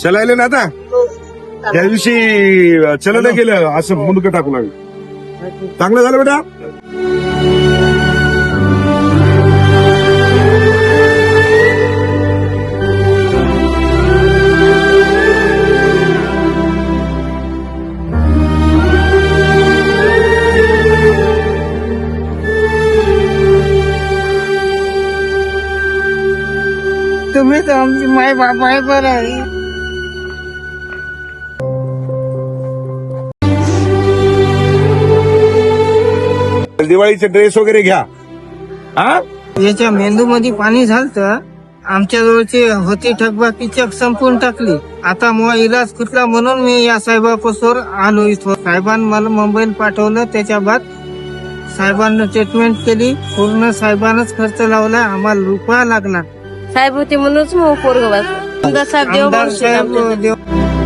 चलायले ना आता त्या दिवशी चललं गेलं असं मुंडकं टाकू लागलं. चांगलं झालं बेटा. तुम्ही तर आमची माय बाप आहे बरं आहे. दिवाळीचे ड्रेस वगैरे घ्या. हा याच्या मेंदू मध्ये पाणी झालं. आमच्या जवळची होती थकबाकी चेक संपून टाकली. आता मग इलाज कुठला म्हणून मी या साहेबापासोर आलो इथं. साहेबांनी मला मुंबईला पाठवलं. त्याच्या बाद साहेबांना ट्रीटमेंट केली. पूर्ण साहेबांनाच खर्च लावला. आम्हाला रुपया लागला. साहेब होते म्हणूनच मग पोरग वाचलं. साहेब देव आमदार माणूस आहेत साहेब आमच्या. देव